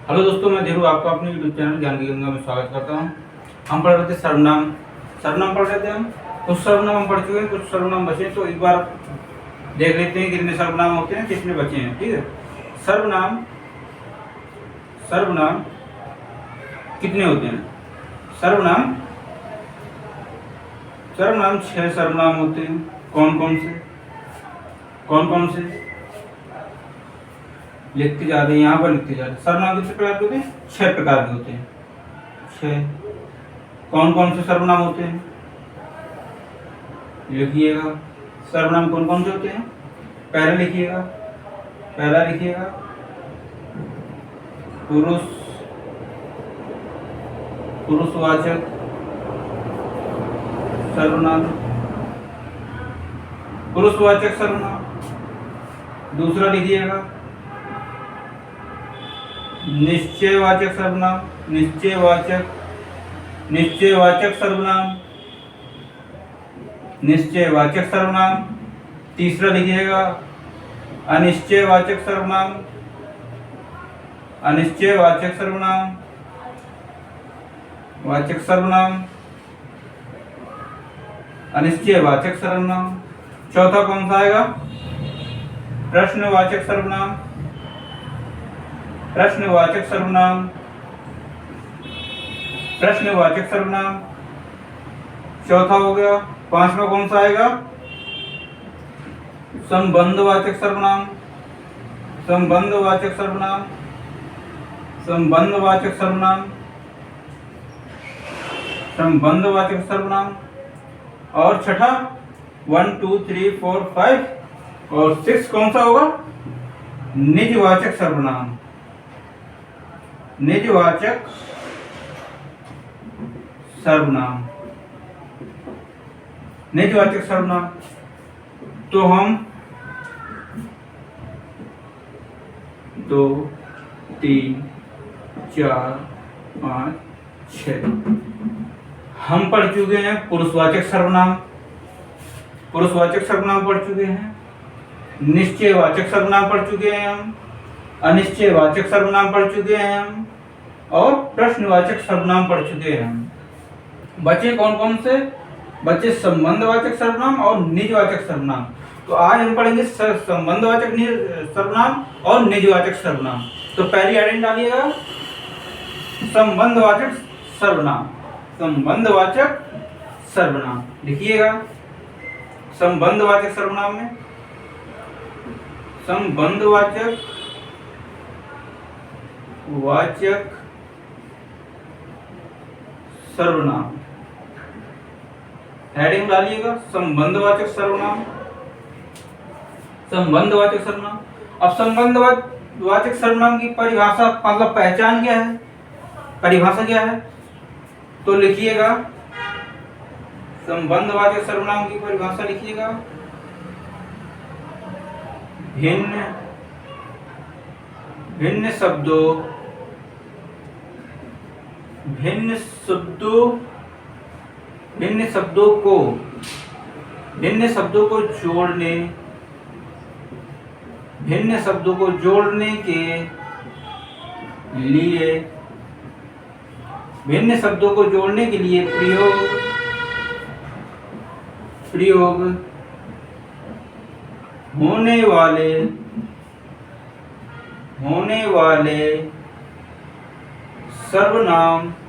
Hello दोस्तों, मैं धीरू आपका अपने यूट्यूब चैनल ज्ञान की गंगा में स्वागत करता हूँ। हम पढ़ रहे थे सर्वनाम। सर्वनाम पढ़ रहे थे हम। कुछ सर्वनाम हम पढ़ चुके हैं, कुछ सर्वनाम बचे, तो एक बार देख लेते हैं कितने सर्वनाम होते हैं, कितने बचे हैं। ठीक है, सर्वनाम सर्वनाम कितने होते हैं? सर्वनाम सर्वनाम 6 सर्वनाम होते हैं। कौन कौन से लिखते जा रहे हैं, यहाँ पर लिखते जा रहे हैं। सर्वनाम कितने प्रकार के होते हैं? 6 प्रकार के होते हैं। 6। कौन से सर्वनाम होते हैं लिखिएगा। सर्वनाम कौन से होते हैं? पहला लिखिएगा, पुरुषवाचक सर्वनाम, पुरुषवाचक सर्वनाम। दूसरा लिखिएगा निश्चयवाचक सर्वनाम, निश्चयवाचक सर्वनाम। तीसरा लिखिएगा अनिश्चयवाचक सर्वनाम, वाचक सर्वनाम। चौथा कौन सा आएगा? प्रश्नवाचक सर्वनाम। चौथा हो गया। पांचवा कौन सा आएगा? संबंधवाचक सर्वनाम। और छठा 1 2 3 4 5 और 6 कौन सा होगा? निजवाचक सर्वनाम। तो हम 2 3 4 5 6 हम पढ़ चुके हैं। पुरुषवाचक सर्वनाम पढ़ चुके हैं। निश्चयवाचक सर्वनाम पढ़ चुके हैं हम। अनिश्चयवाचक सर्वनाम पढ़ चुके हैं हम। और प्रश्नवाचक सर्वनाम पढ़ चुके हैं हम। बचे कौन से? बचे संबंधवाचक सर्वनाम और निजवाचक सर्वनाम। तो आज हम पढ़ेंगे संबंधवाचक सर्वनाम और निजवाचक सर्वनाम। तो पहली आइडेंट डालिएगा संबंधवाचक सर्वनाम लिखिएगा। संबंधवाचक सर्वनाम में वाचक सर्वनाम हेडिंग डालिएगा संबंधवाचक सर्वनाम। अब संबंधवाचक सर्वनाम की परिभाषा मतलब पहचान क्या है, परिभाषा क्या है? तो लिखिएगा संबंधवाचक सर्वनाम की परिभाषा लिखिएगा भिन्न शब्दों को जोड़ने के लिए प्रयोग होने वाले सर्वनाम को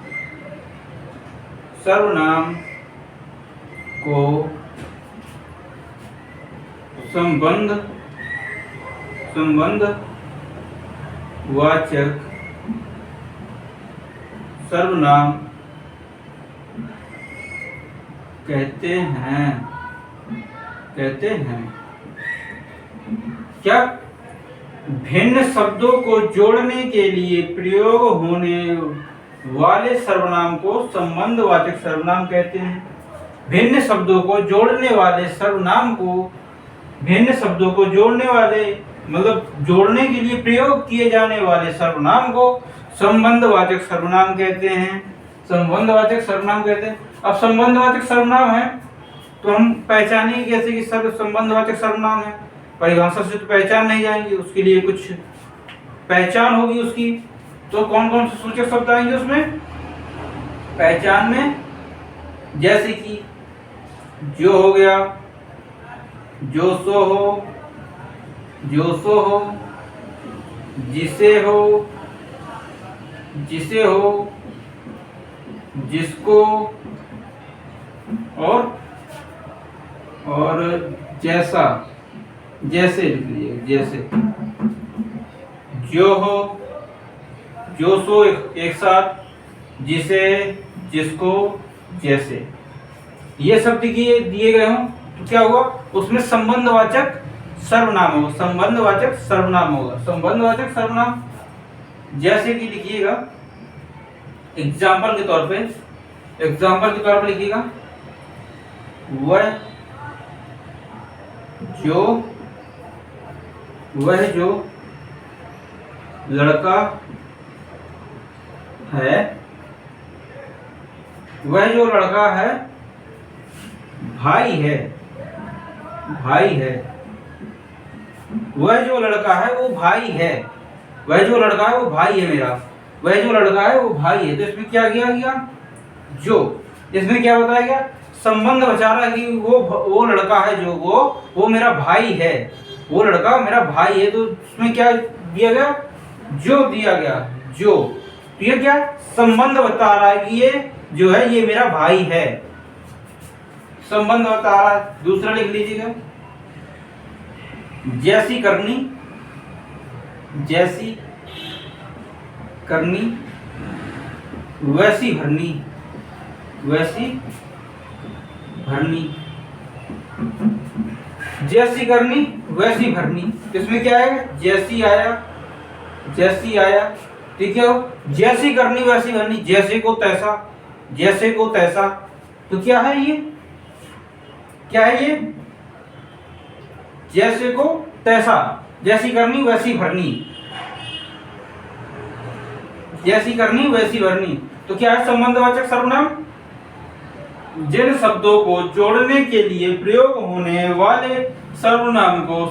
संबंधवाचक सर्वनाम कहते हैं। क्या? भिन्न शब्दों को जोड़ने के लिए प्रयोग होने वाले सर्वनाम को संबंधवाचक सर्वनाम कहते हैं। भिन्न शब्दों को जोड़ने वाले सर्वनाम को मतलब जोड़ने के लिए प्रयोग किए जाने वाले सर्वनाम को संबंधवाचक सर्वनाम कहते हैं। अब संबंधवाचक सर्वनाम है तो हम पहचानेंगे कैसे कि संबंधवाचक सर्वनाम है? परिभाषा से तो पहचान नहीं जाएंगे, उसके लिए कुछ पहचान होगी उसकी। तो कौन कौन से सूचक शब्द आएंगे उसमें? पहचान में जैसे कि जो हो गया, जो सो हो, जो सो हो, जिसे हो, जिसे हो, जिसको, और जैसा, जैसे लिख लीजिए, जैसे जो हो, जो सो एक साथ, जिसे, जिसको, जैसे, ये शब्द दिए गए हों तो क्या हुआ? उसमें संबंधवाचक सर्वनाम होगा, संबंधवाचक सर्वनाम होगा, संबंधवाचक सर्वनाम। जैसे कि लिखिएगा एग्जाम्पल के तौर पे, एग्जाम्पल के तौर पे लिखिएगा वह जो लड़का है, वह जो लड़का है भाई है, भाई है, वह जो लड़का है वो भाई है, वह जो लड़का है वो भाई है मेरा, वह जो लड़का है वो भाई है। तो इसमें क्या किया गया? जो, इसमें क्या बताया गया? संबंध बचा रहा है कि वो लड़का है जो वो मेरा भाई है, वो लड़का मेरा भाई है। तो उसमें क्या दिया गया? जो दिया गया, जो। तो ये क्या संबंध बता रहा है कि ये जो है ये मेरा भाई है, संबंध बता रहा है। दूसरा लिख लीजिएगा जैसी करनी, जैसी करनी, वैसी भरनी, वैसी भरनी, जैसी करनी वैसी भरनी। इसमें क्या है? जैसी आया, जैसी आया, ठीक है। जैसी करनी वैसी भरनी, जैसे को तैसा, जैसे को तैसा। तो क्या है ये? क्या है ये? जैसे को तैसा, जैसी करनी वैसी भरनी, जैसी करनी वैसी भरनी। तो क्या है? संबंधवाचक सर्वनाम। जिन शब्दों को जोड़ने के लिए प्रयोग होने वाले सर्वनाम को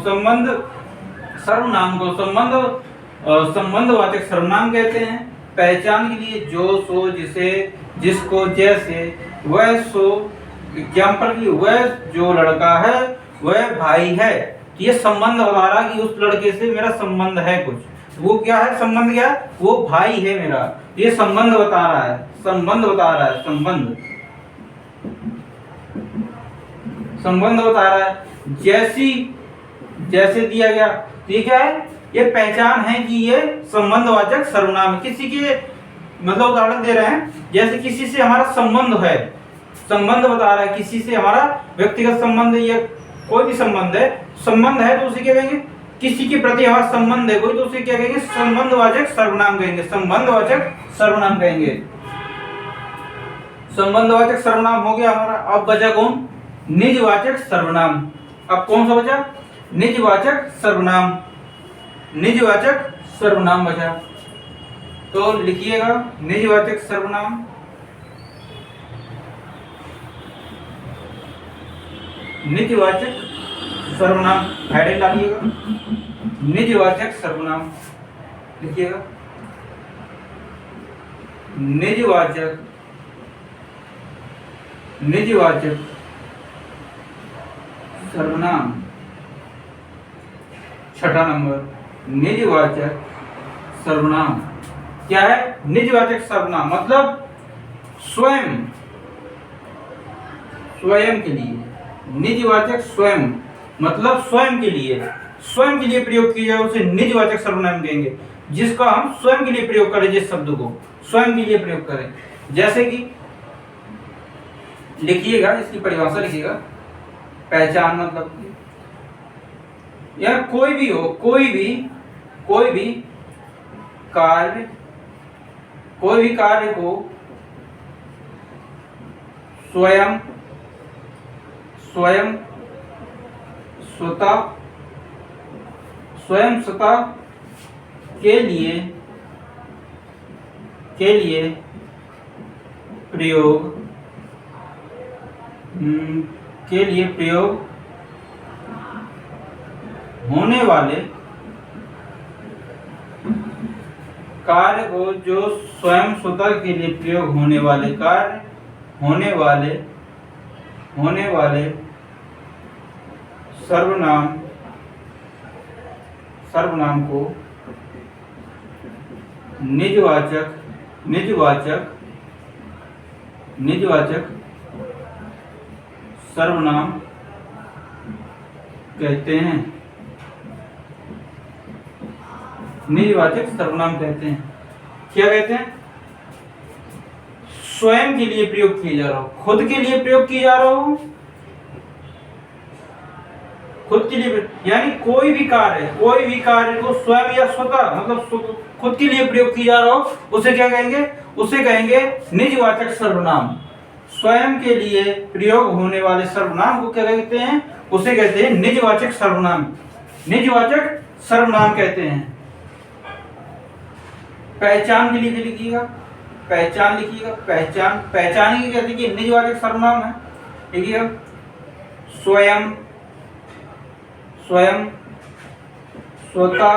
संबंधवाचक सर्वनाम कहते हैं। पहचान के लिए जो, सो, जिसे, जिसको, जैसे, वह, सो। एग्जाम्पल की वह जो लड़का है वह भाई है। ये संबंध बता रहा कि उस लड़के से मेरा संबंध है कुछ। वो क्या है? संबंध क्या है? वो भाई है मेरा। ये संबंध बता रहा है, संबंध बता रहा है, संबंध, संबंध बता रहा है। जैसी, जैसे दिया गया, ठीक है। ये पहचान है कि ये संबंधवाचक सर्वनाम है। किसी के मतलब उदाहरण दे रहे हैं, जैसे किसी से हमारा संबंध है, संबंध बता रहा है, किसी से हमारा व्यक्तिगत संबंध या कोई भी संबंध है, संबंध है तो उसे क्या कहेंगे? किसी के प्रति हमारा संबंध है कोई, तो उसे क्या कहेंगे? संबंधवाचक सर्वनाम कहेंगे, संबंधवाचक सर्वनाम कहेंगे। संबंधवाचक सर्वनाम हो गया हमारा। अब बचा कौन? निजवाचक सर्वनाम। अब कौन सा बचा? निजवाचक सर्वनाम, निजवाचक सर्वनाम बचा। तो लिखिएगा निजवाचक सर्वनाम, निजवाचक सर्वनाम, हेडिंग डालिएगा निजवाचक सर्वनाम, लिखिएगा निजवाचक, निजवाचक सर्वनाम। छठा नंबर, निजवाचक सर्वनाम क्या है? निजवाचक सर्वनाम मतलब स्वयं, स्वयं के लिए। निजवाचक स्वयं मतलब स्वयं के लिए, स्वयं के लिए प्रयोग किया जाए उसे निजवाचक सर्वनाम कहेंगे। जिसका हम स्वयं के लिए प्रयोग करें, जिस शब्द को स्वयं के लिए प्रयोग करें। जैसे कि लिखिएगा, इसकी परिभाषा लिखिएगा। पहचान मतलब या कोई भी हो, कोई भी कार्य, कोई भी कार्य को स्वयं, स्वयं स्वतः, स्वयं स्वतः के लिए प्रयोग, के लिए प्रयोग होने वाले कार्य को जो स्वयं स्वतः के लिए प्रयोग होने वाले कार्य होने वाले सर्वनाम को निजवाचक सर्वनाम कहते हैं। निजवाचक सर्वनाम कहते हैं। क्या कहते हैं? स्वयं के लिए प्रयोग किए जा रहा हो, खुद के लिए प्रयोग किए जा रहा हो, खुद के लिए, यानी कोई भी कार्य को स्वयं या स्वतः मतलब खुद के लिए प्रयोग किया जा रहा हो, उसे क्या कहेंगे? उसे कहेंगे निजवाचक सर्वनाम। स्वयं के लिए प्रयोग होने वाले सर्वनाम को क्या कहते हैं? उसे कहते हैं निजवाचक सर्वनाम। निजवाचक सर्वनाम कहते हैं। पहचान के लिए लिखिएगा, पहचान लिखिएगा, पहचान की कहते हैं कि निजवाचक सर्वनाम है। लिखिएगा स्वयं, स्वतः,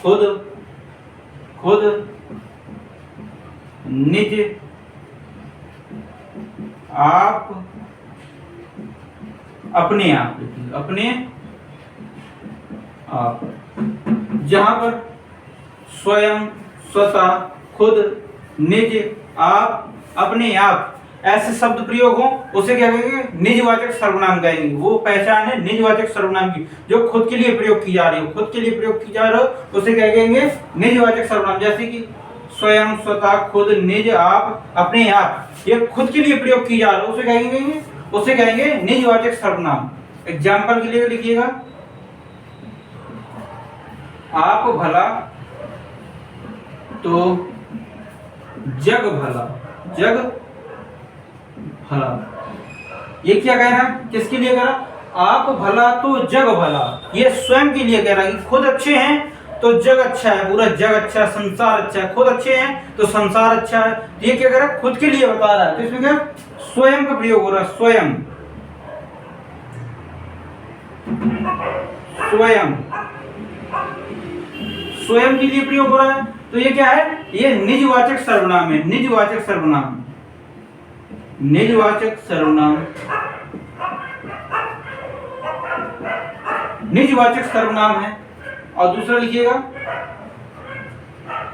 खुद, निज, आप, अपने आप, जहां पर स्वयं, स्वतः, खुद, निज, आप, अपने आप ऐसे शब्द प्रयोग हो, उसे क्या कहेंगे? निजवाचक सर्वनाम कहेंगे। वो पहचान है निजवाचक सर्वनाम की, जो खुद के लिए प्रयोग की जा रही हो, खुद के लिए प्रयोग की जा रहा हो, उसे क्या कहेंगे? निजवाचक सर्वनाम। जैसे कि स्वयं, स्वतः, खुद, निज, आप, अपने आप, ये खुद के लिए प्रयोग की जा रहा है, उसे कहेंगे निजवाचक सर्वनाम। एग्जाम्पल के लिए लिखिएगा, आप भला तो जग भला, ये क्या कह रहा है? किसके लिए कह रहा? आप भला तो जग भला। ये स्वयं के लिए कह रहा है कि खुद अच्छे हैं तो जग अच्छा है, पूरा जग अच्छा है, संसार अच्छा है। खुद अच्छे हैं तो संसार अच्छा है। तो ये क्या कह रहा है? खुद के लिए बता रहा है। तो इसमें क्या स्वयं का प्रयोग हो रहा है। स्वयं के लिए प्रयोग हो रहा है। तो ये क्या है? ये निजवाचक सर्वनाम है। निजवाचक सर्वनाम है। और दूसरा लिखिएगा,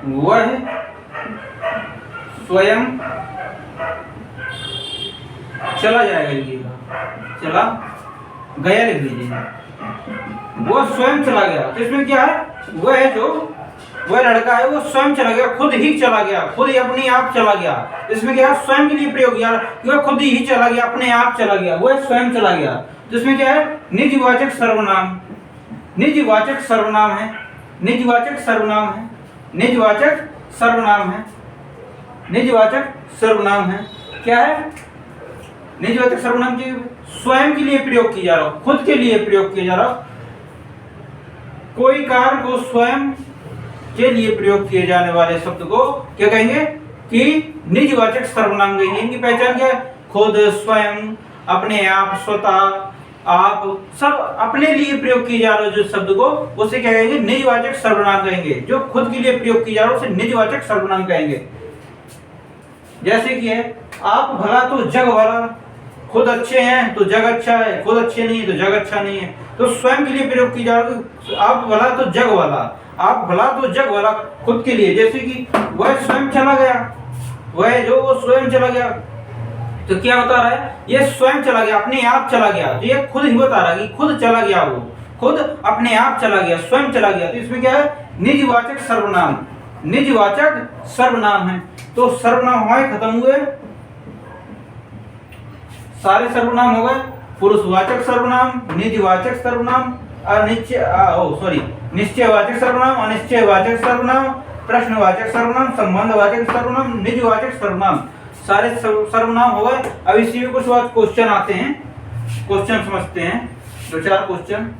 वह स्वयं चला जाएगा। लिखिएगा चला गया, लिख लीजिए। वो स्वयं चला गया। तो इसमें क्या है? वह लड़का है, वो स्वयं चला गया, खुद ही चला गया, खुद ही अपने आप चला गया। इसमें क्या है? स्वयं के लिए प्रयोग किया, वह खुद ही चला गया, अपने आप चला गया, वह स्वयं चला गया। तो इसमें क्या है? निजवाचक सर्वनाम है। क्या है? निजवाचक सर्वनाम की स्वयं के लिए प्रयोग किया जा रहा हो, खुद के लिए प्रयोग किया जा रहा हो। कोई कार्य को स्वयं के लिए प्रयोग किए जाने वाले शब्द को क्या कहेंगे? कि निजवाचक सर्वनाम कहेंगे। इनकी पहचान क्या है? खुद, स्वयं, अपने आप, स्वतः, आप, सब अपने लिए प्रयोग किए जा रहे जो शब्द को, उसे क्या कहेंगे? निजवाचक सर्वनाम कहेंगे। जो खुद के लिए प्रयोग किया जा रहा है उसे निजवाचक सर्वनाम कहेंगे। जैसे कि है, आप भला तो जग भला। खुद अच्छे हैं तो जग अच्छा है, खुद अच्छे नहीं है तो जग अच्छा नहीं है। तो स्वयं के लिए प्रयोग की जा रही है। आप भला तो जग भला, आप भला तो जग भला, खुद के लिए। जैसे कि वह स्वयं चला गया, वो स्वयं चला गया। तो क्या बता रहा है? ये स्वयं चला गया, अपने आप चला गया। तो ये खुद ही बता रहा है कि खुद चला गया, वो खुद अपने आप चला गया, स्वयं चला गया। तो इसमें क्या है? निजवाचक सर्वनाम है। तो सर्वनाम हमारे खत्म हुए, सारे सर्वनाम हो गए। पुरुषवाचक सर्वनाम, निजवाचक सर्वनाम, निश्चयवाचक सर्वनाम, अनिश्चयवाचक सर्वनाम, प्रश्नवाचक सर्वनाम, संबंधवाचक सर्वनाम, निजवाचक सर्वनाम, सारे सर्वनाम हो गए। अब इसी में कुछ क्वेश्चन आते हैं, क्वेश्चन समझते हैं। 2-4 क्वेश्चन।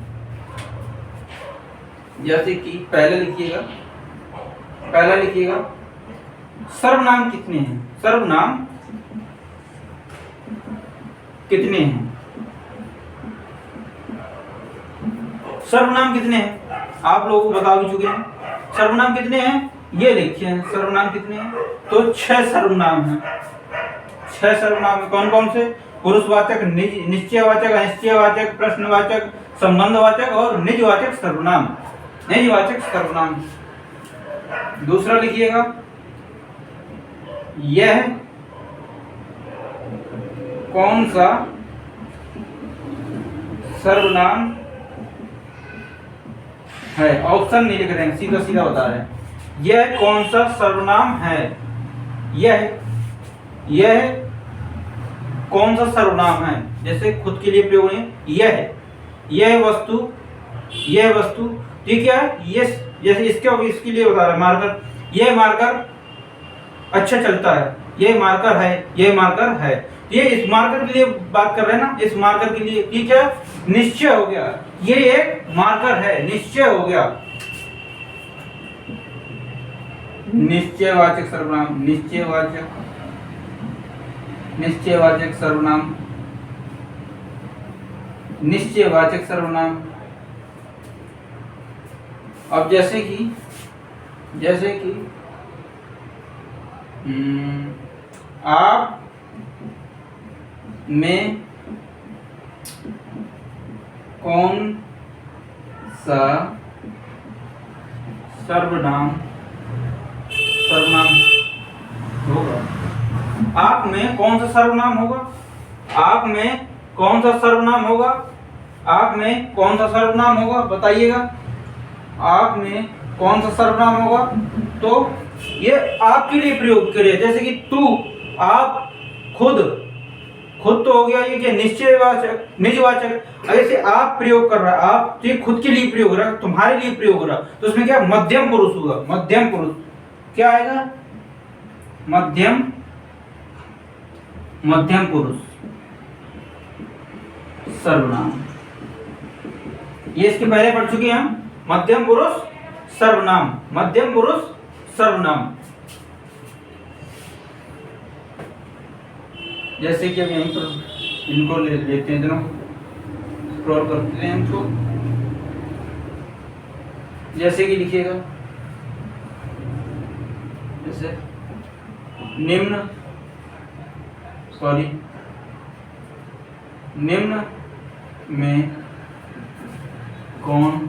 जैसे कि पहला लिखिएगा, सर्वनाम कितने हैं? सर्वनाम कितने हैं? सर्वनाम कितने हैं आप लोगों को बता भी चुके हैं। सर्वनाम कितने हैं ये देखिए, सर्वनाम कितने हैं, तो 6 सर्वनाम हैं। 6 सर्वनाम कौन कौन से? पुरुषवाचक, निश्चयवाचक, अनिश्चयवाचक, प्रश्नवाचक, संबंधवाचक और निजवाचक सर्वनाम। निजवाचक सर्वनाम। दूसरा लिखिएगा, यह कौन सा सर्वनाम है? ऑप्शन नहीं लिख रहे हैं, सीधा सीधा बता रहे हैं। यह कौन सा सर्वनाम है? यह कौन सा सर्वनाम है? जैसे खुद के लिए प्रयोग है, यह वस्तु ठीक है। ये जैसे इसके लिए बता रहा है मार्कर, यह मार्कर अच्छा चलता है, यह मार्कर है। ये इस मार्कर के लिए बात कर रहे हैं ना, इस मार्कर के लिए ठीक है। निश्चय हो गया, ये एक मार्कर है, निश्चय हो गया। निश्चयवाचक सर्वनाम, निश्चयवाचक सर्वनाम, निश्चयवाचक सर्वनाम। अब जैसे कि आप में कौन सा सर्वनाम होगा? आप में कौन सा सर्वनाम होगा? आप में कौन सा सर्वनाम होगा? आप में कौन सा सर्वनाम होगा बताइएगा। आप में कौन सा सर्वनाम होगा? तो ये आपके लिए प्रयोग करिए, जैसे कि तू, आप, खुद तो हो गया ये क्या? निश्चयवाचक, निजवाचक। ऐसे आप प्रयोग कर रहा है, आप ये खुद के लिए प्रयोग हो रहा है, तुम्हारे लिए प्रयोग हो रहा है, तो उसमें क्या मध्यम पुरुष होगा। मध्यम पुरुष क्या आएगा? मध्यम पुरुष सर्वनाम। ये इसके पहले पढ़ चुके हैं हम, मध्यम पुरुष सर्वनाम, मध्यम पुरुष सर्वनाम। जैसे कि अब यहीं पर इनको ले लेते हैं, दोनों स्क्रॉल करते हैं इनको। जैसे कि लिखिएगा, जैसे निम्न में कौन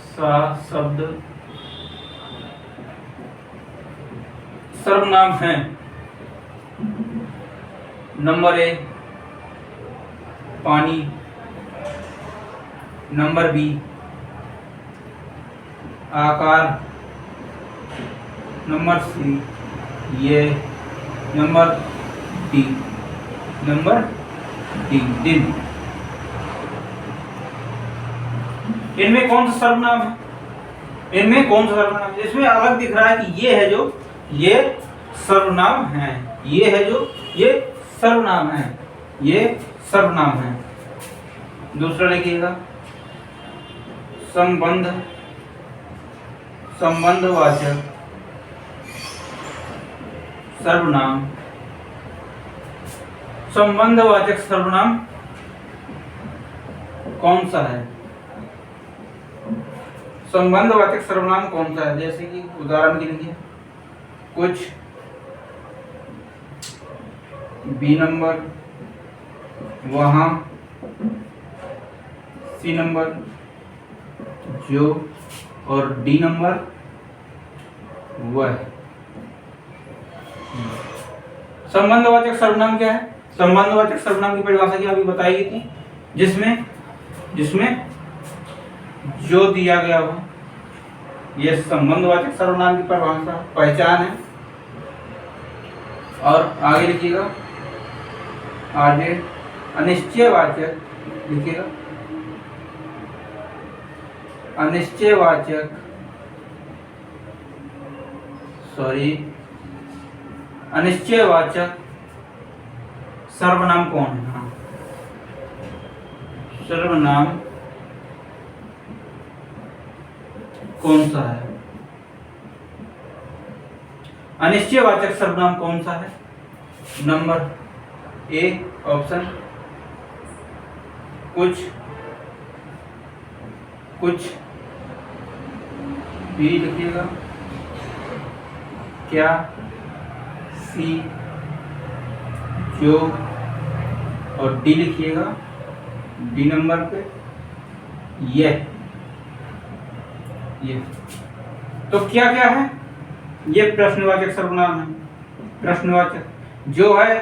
सा शब्द सर्वनाम है? नंबर ए पानी, नंबर बी आकार, नंबर सी ये, नंबर डी दिन। इनमें कौन सा सर्वनाम है? इनमें कौन सा सर्वनाम? इसमें अलग दिख रहा है कि ये है जो ये सर्वनाम है, ये है जो ये सर्वनाम है, ये सर्वनाम है। दूसरा लिखिएगा, संबंधवाचक सर्वनाम। संबंधवाचक सर्वनाम कौन सा है? संबंधवाचक सर्वनाम कौन सा है? जैसे कि उदाहरण के लिए कुछ, बी नंबर, वहां, सी नंबर, जो, और डी नंबर वह। संबंधवाचक सर्वनाम क्या है? संबंधवाचक सर्वनाम की परिभाषा क्या अभी बताई गई थी, जिसमें जो दिया गया हो, यह संबंधवाचक सर्वनाम की परिभाषा पहचान है। और आगे लिखिएगा, आगे अनिश्चयवाचक लिखिएगा, अनिश्चयवाचक सर्वनाम कौन है? हाँ, सर्वनाम कौन सा है? अनिश्चयवाचक सर्वनाम कौन सा है? नंबर ए ऑप्शन कुछ, कुछ बी लिखिएगा, क्या, सी, जो, और डी लिखिएगा, डी नंबर पे ये। तो क्या क्या है, ये प्रश्नवाचक सर्वनाम है। प्रश्नवाचक जो है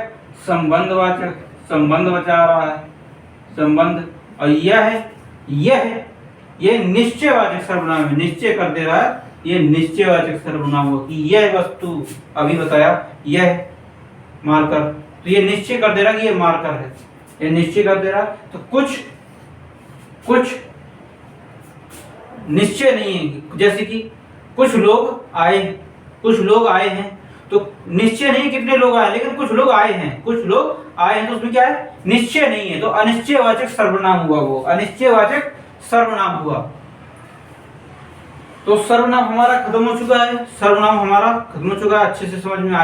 संबंधवाचक, संबंध बचा रहा है, संबंध। और यह है ये निश्चयवाचक सर्वनाम है, निश्चय कर दे रहा है, ये निश्चयवाचक सर्वनाम हो कि यह वस्तु, अभी बताया यह मार्कर, तो ये निश्चय कर दे रहा है कि ये मार्कर है, ये निश्चय कर दे रहा है। तो कुछ निश्चय नहीं है, जैसे कि कुछ लोग आए हैं, तो निश्चय नहीं कितने लोग आए, लेकिन कुछ लोग आए हैं, तो उसमें क्या है, निश्चय नहीं है, तो अनिश्चयवाचक सर्वनाम हुआ, वो अनिश्चयवाचक सर्वनाम हुआ। तो सर्वनाम हमारा खत्म हो चुका है, अच्छे से समझ में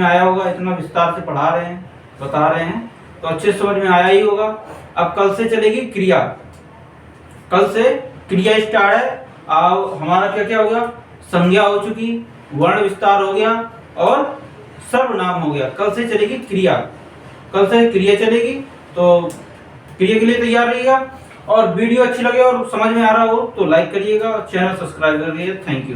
आया होगा, इतना विस्तार से पढ़ा रहे हैं, बता रहे हैं, तो अच्छे से समझ में आया ही होगा। अब कल से चलेगी क्रिया, कल से क्रिया स्टार्ट है। अब हमारा क्या क्या हो गया, संज्ञा हो चुकी, वर्ण विस्तार हो गया और सर्वनाम हो गया। कल से चलेगी क्रिया, कल से क्रिया चलेगी, तो क्रिया के लिए तैयार रहिएगा। और वीडियो अच्छी लगे और समझ में आ रहा हो तो लाइक करिएगा और चैनल सब्सक्राइब करिएगा। Thank you.